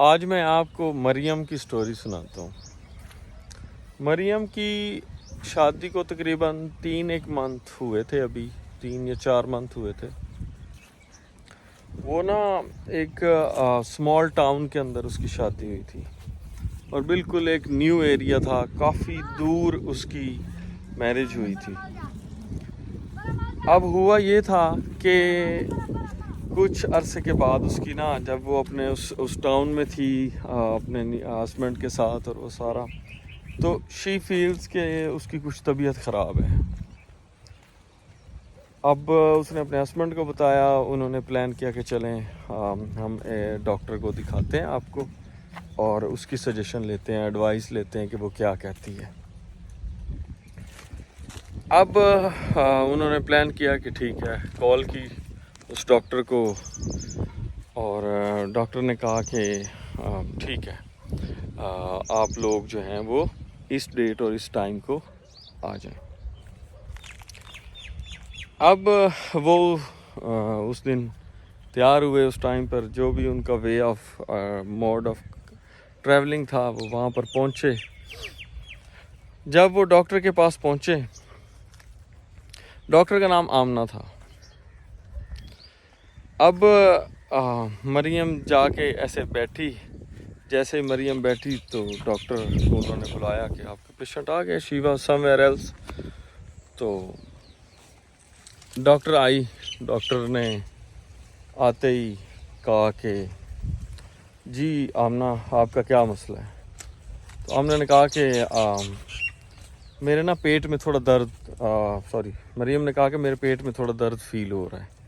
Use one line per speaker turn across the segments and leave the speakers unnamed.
آج میں آپ کو مریم کی سٹوری سناتا ہوں۔ مریم کی شادی کو تقریباً 3 منتھ ہوئے تھے، ابھی 3 یا 4 منتھ ہوئے تھے۔ وہ نا ایک اسمال ٹاؤن کے اندر اس کی شادی ہوئی تھی، اور بالکل ایک نیو ایریا تھا، کافی دور اس کی میرج ہوئی تھی۔ اب ہوا یہ تھا کہ کچھ عرصے کے بعد اس کی نا، جب وہ اپنے اس ٹاؤن میں تھی اپنے ہسبینڈ کے ساتھ اور وہ سارا، تو شی فیلز کہ اس کی کچھ طبیعت خراب ہے۔ اب اس نے اپنے ہسبینڈ کو بتایا، انہوں نے پلان کیا کہ چلیں ہم ڈاکٹر کو دکھاتے ہیں آپ کو، اور اس کی سجیشن لیتے ہیں، ایڈوائس لیتے ہیں کہ وہ کیا کہتی ہے۔ اب انہوں نے پلان کیا کہ ٹھیک ہے، کال کی اس ڈاکٹر کو، اور ڈاکٹر نے کہا کہ ٹھیک ہے، آپ لوگ جو ہیں وہ اس ڈیٹ اور اس ٹائم کو آ جائیں۔ اب وہ اس دن تیار ہوئے، اس ٹائم پر جو بھی ان کا way of mode of travelling تھا وہ وہاں پر پہنچے۔ جب وہ ڈاکٹر کے پاس پہنچے، ڈاکٹر کا نام آمنہ تھا۔ اب مریم جا کے ایسے بیٹھی، جیسے مریم بیٹھی تو ڈاکٹر کو انہوں نے بلایا کہ آپ کا پیشنٹ آ گیا، she was somewhere else. تو ڈاکٹر آئی، ڈاکٹر نے آتے ہی کہا کہ جی آمنہ، آپ کا کیا مسئلہ ہے؟ تو آمنہ نے کہا کہ میرے نا پیٹ میں تھوڑا درد، مریم نے کہا کہ میرے پیٹ میں تھوڑا درد فیل ہو رہا ہے۔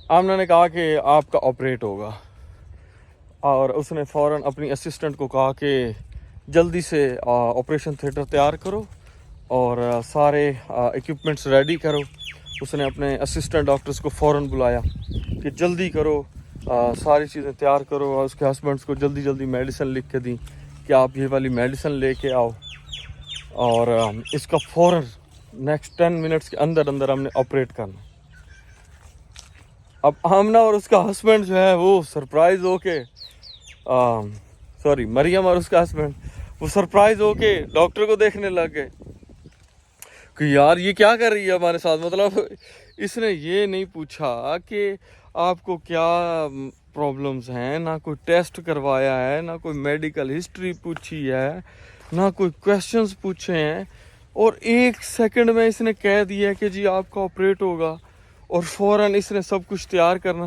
آمنہ نے کہا کہ آپ کا آپریٹ ہوگا، اور اس نے فوراً اپنی اسسٹنٹ کو کہا کہ جلدی سے آپریشن تھیٹر تیار کرو اور سارے ایکوپمنٹس ریڈی کرو۔ اس نے اپنے اسسٹنٹ ڈاکٹرز کو فوراً بلایا کہ جلدی کرو، ساری چیزیں تیار کرو، اور اس کے ہسبینڈس کو جلدی جلدی میڈیسن لکھ کے دیں کہ آپ یہ والی میڈیسن لے کے آؤ، اور اس کا فوراً نیکسٹ 10 منٹس کے اندر اندر ہم نے آپریٹ کرنا۔ اب آمنہ اور اس کا ہسبینڈ جو ہے وہ سرپرائز ہو کے مریم اور اس کا ہسبینڈ وہ سرپرائز ہو کے ڈاکٹر کو دیکھنے لگ گئے کہ یار یہ کیا کر رہی ہے ہمارے ساتھ۔ مطلب اس نے یہ نہیں پوچھا کہ آپ کو کیا پرابلمز ہیں، نہ کوئی ٹیسٹ کروایا ہے، نہ کوئی میڈیکل ہسٹری پوچھی ہے، نہ کوئی کویسچنز پوچھے ہیں، اور 1 سیکنڈ میں اس نے کہہ دیا کہ جی آپ کا آپریٹ ہوگا، اور فوراً اس نے سب کچھ تیار کرنا۔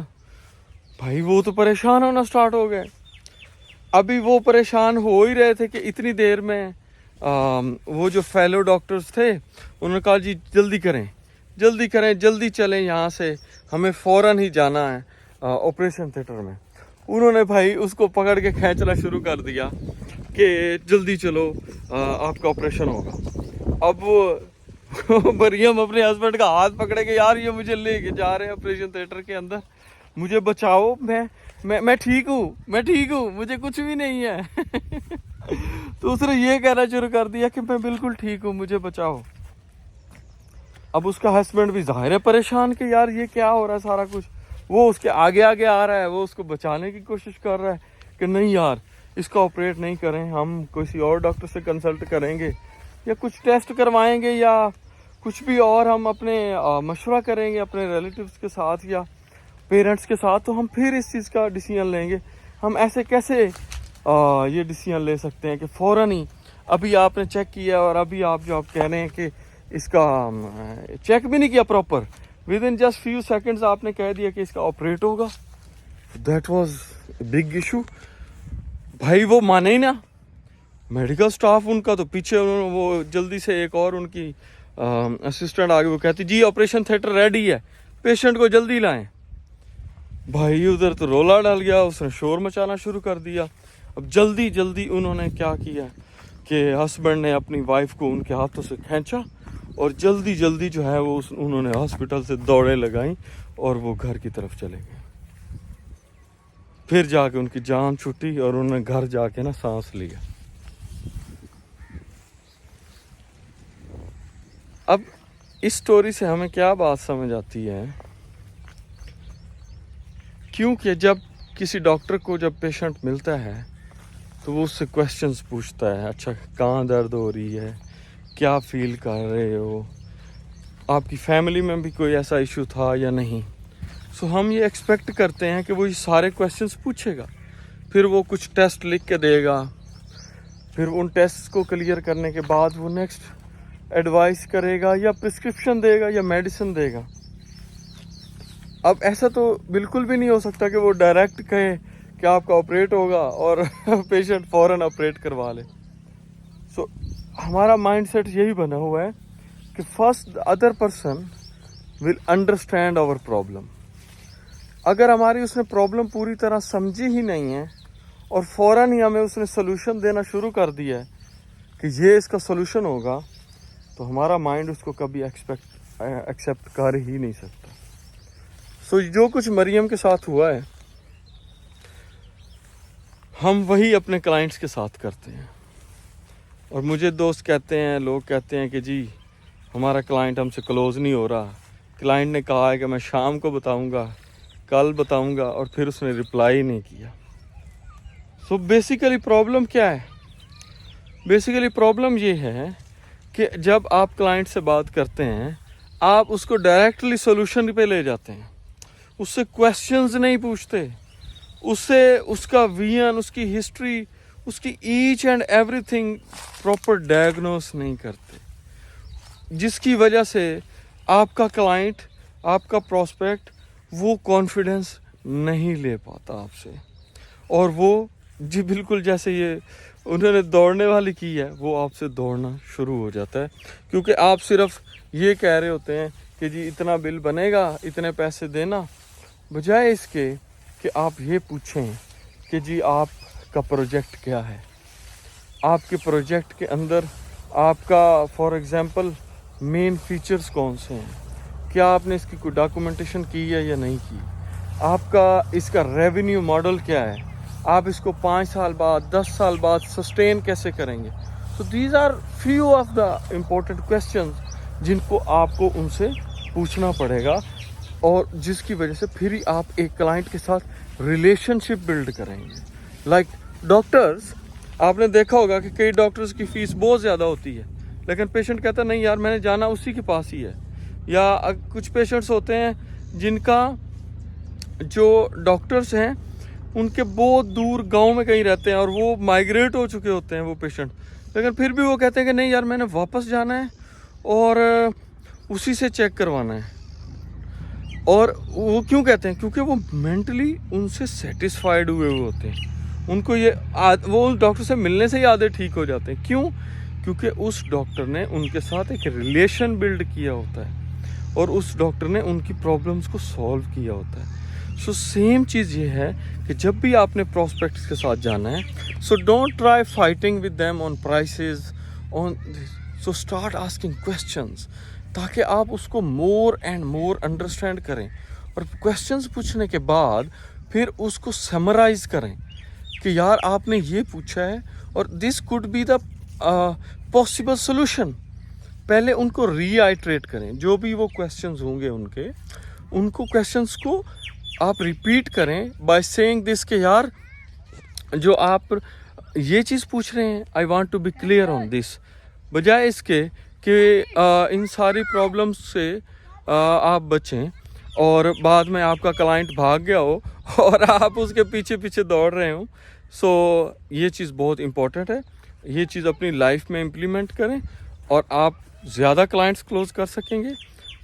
بھائی وہ تو پریشان ہونا سٹارٹ ہو گئے۔ ابھی وہ پریشان ہو ہی رہے تھے کہ اتنی دیر میں وہ جو فیلو ڈاکٹرز تھے انہوں نے کہا جی جلدی کریں، جلدی چلیں یہاں سے، ہمیں فوراً ہی جانا ہے آپریشن تھیٹر میں۔ انہوں نے بھائی اس کو پکڑ کے کھینچنا شروع کر دیا کہ جلدی چلو، آپ کا آپریشن ہوگا۔ اب وہ مریم اپنے ہسبینڈ کا ہاتھ پکڑے کہ یار یہ مجھے لے کے جا رہے ہیں آپریشن تھیٹر کے اندر، مجھے بچاؤ، میں ٹھیک ہوں، مجھے کچھ بھی نہیں ہے۔ تو اس نے یہ کہنا شروع کر دیا کہ میں بالکل ٹھیک ہوں، مجھے بچاؤ۔ اب اس کا ہسبینڈ بھی ظاہر ہے پریشان کہ یار یہ کیا ہو رہا ہے سارا کچھ، وہ اس کے آگے آ رہا ہے، وہ اس کو بچانے کی کوشش کر رہا ہے کہ نہیں یار اس کا آپریٹ نہیں کریں، ہم کسی اور ڈاکٹر سے کنسلٹ کریں گے، یا کچھ ٹیسٹ کروائیں گے، یا کچھ بھی اور ہم اپنے مشورہ کریں گے اپنے ریلیٹیوز کے ساتھ یا پیرنٹس کے ساتھ، تو ہم پھر اس چیز کا ڈیسیژن لیں گے۔ ہم ایسے کیسے یہ ڈیسیژن لے سکتے ہیں کہ فوراً ہی ابھی آپ نے چیک کیا، اور ابھی آپ جو آپ کہہ رہے ہیں کہ اس کا چیک بھی نہیں کیا proper, with in just few seconds آپ نے کہہ دیا کہ اس کا آپریٹ ہوگا۔ That was big issue. بھائی وہ مانے ہی نا، میڈیکل سٹاف ان کا تو پیچھے، انہوں نے وہ جلدی سے ایک اور ان کی اسسٹنٹ آگے، وہ کہتی جی آپریشن تھیٹر ریڈی ہے، پیشنٹ کو جلدی لائیں۔ بھائی ادھر تو رولا ڈال گیا، اس نے شور مچانا شروع کر دیا۔ اب جلدی انہوں نے کیا کیا کہ ہسبینڈ نے اپنی وائف کو ان کے ہاتھوں سے کھینچا، اور جلدی جو ہے وہ انہوں نے ہاسپٹل سے دوڑیں لگائیں، اور وہ گھر کی طرف چلے گئے۔ پھر جا کے ان کی جان چھٹی، اور انہوں نے گھر جا کے نا سانس لیا۔ اب اس سٹوری سے ہمیں کیا بات سمجھ آتی ہے؟ کیونکہ جب किसी डॉक्टर को जब पेशेंट मिलता है तो वो उससे क्वेश्चंस पूछता है, अच्छा कहाँ दर्द हो रही है, क्या फील कर रहे हो, आपकी फैमिली में भी कोई ऐसा इशू था या नहीं। सो हम ये एक्सपेक्ट करते हैं कि वो ये सारे क्वेश्चंस पूछेगा, फिर वो कुछ टेस्ट लिख के देगा, फिर उन टेस्ट को क्लियर करने के बाद वो नेक्स्ट एडवाइस करेगा या प्रिस्क्रिप्शन देगा या मेडिसिन देगा। अब ऐसा तो बिल्कुल भी नहीं हो सकता कि वो डायरेक्ट कहे कि आपका ऑपरेट होगा और पेशेंट फ़ौरन ऑपरेट करवा ले। सो हमारा माइंडसेट यही बना हुआ है कि first the other person will understand our problem. अगर हमारी उसने प्रॉब्लम पूरी तरह समझी ही नहीं है और फ़ौरन ही हमें उसने सोल्यूशन देना शुरू कर दिया है कि ये इसका सोल्यूशन होगा, तो हमारा माइंड उसको कभी एक्सेप्ट कर ही नहीं सकता। सो जो कुछ मरियम के साथ हुआ है, हम वही अपने क्लाइंट्स के साथ करते हैं। और मुझे दोस्त कहते हैं, लोग कहते हैं कि जी हमारा क्लाइंट हमसे क्लोज़ नहीं हो रहा, क्लाइंट ने कहा है कि मैं शाम को बताऊंगा, कल बताऊंगा, और फिर उसने रिप्लाई नहीं किया। सो बेसिकली प्रॉब्लम क्या है? बेसिकली प्रॉब्लम ये है कि जब आप क्लाइंट से बात करते हैं, आप उसको डायरेक्टली सॉल्यूशन पे ले जाते हैं, उससे क्वेश्चंस नहीं पूछते, उससे उसका विजन, उसकी हिस्ट्री, उसकी each and everything proper diagnose नहीं करते, जिसकी वजह से आपका क्लाइंट, आपका प्रॉस्पेक्ट वो कॉन्फिडेंस नहीं ले पाता आपसे, और वो जी बिल्कुल जैसे ये उन्होंने दौड़ने वाली की है, वो आपसे दौड़ना शुरू हो जाता है, क्योंकि आप सिर्फ ये कह रहे होते हैं कि जी इतना बिल बनेगा, इतने पैसे देना, बजाय इसके कि आप ये पूछें कि जी आपका प्रोजेक्ट क्या है, आपके प्रोजेक्ट के अंदर आपका फॉर एग्जांपल मेन फीचर्स कौन से हैं, क्या आपने इसकी कोई डॉक्यूमेंटेशन की है या नहीं की, आपका इसका रेवेन्यू मॉडल क्या है, आप इसको 5 साल बाद 10 साल बाद सस्टेन कैसे करेंगे। So these are few of the important questions जिनको आपको उनसे पूछना पड़ेगा, और जिसकी वजह से फिर ही आप एक क्लाइंट के साथ रिलेशनशिप बिल्ड करेंगे। लाइक डॉक्टर्स, आपने देखा होगा कि कई डॉक्टर्स की फ़ीस बहुत ज़्यादा होती है, लेकिन पेशेंट कहता है नहीं यार मैंने जाना उसी के पास ही है। या कुछ पेशेंट्स होते हैं जिनका जो डॉक्टर्स हैं उनके बहुत दूर गांव में कहीं रहते हैं और वो माइग्रेट हो चुके होते हैं वो पेशेंट, लेकिन फिर भी वो कहते हैं कि नहीं यार मैंने वापस जाना है और उसी से चेक करवाना है। और वो क्यों कहते हैं? क्योंकि वो मेंटली उनसे सेटिस्फाइड हुए होते हैं, उनको ये वो उस डॉक्टर से मिलने से ही आधे ठीक हो जाते हैं। क्यों? क्योंकि उस डॉक्टर ने उनके साथ एक रिलेशन बिल्ड किया होता है और उस डॉक्टर ने उनकी प्रॉब्लम्स को सॉल्व किया होता है। सो सेम चीज़ ये है कि जब भी आपने प्रॉस्पेक्ट्स के साथ जाना है, so don't try fighting with them on prices, on so start asking questions, ताकि आप उसको मोर एंड मोर अंडरस्टैंड करें, और क्वेश्चंस पूछने के बाद फिर उसको समराइज करें कि यार आपने ये पूछा है और this could be the possible solution. पहले उनको रीआइट्रेट करें, जो भी वो क्वेश्चंस होंगे उनको क्वेश्चंस को आप रिपीट करें बाय सेइंग दिस कि यार जो आप ये चीज़ पूछ रहे हैं, I want to be clear on this, बजाय इसके कि इन सारी प्रॉब्लम्स से आप बचें और बाद में आपका क्लाइंट भाग गया हो और आप उसके पीछे पीछे दौड़ रहे हो। सो ये चीज़ बहुत इम्पोर्टेंट है, ये चीज़ अपनी लाइफ में इम्प्लीमेंट करें और आप ज़्यादा क्लाइंट्स क्लोज कर सकेंगे,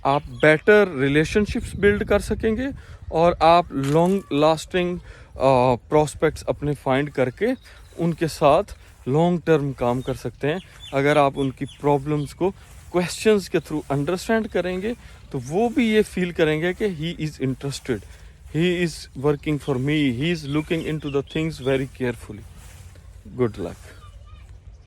आप बेटर रिलेशनशिप्स बिल्ड कर सकेंगे और आप लॉन्ग लास्टिंग प्रॉस्पेक्ट्स अपने फाइंड करके उनके साथ लॉन्ग टर्म काम कर सकते हैं। अगर आप उनकी प्रॉब्लम्स को क्वेश्चंस के थ्रू अंडरस्टैंड करेंगे तो वो भी ये फील करेंगे कि he is interested, he is working for me, he is looking into the things very carefully. Good luck.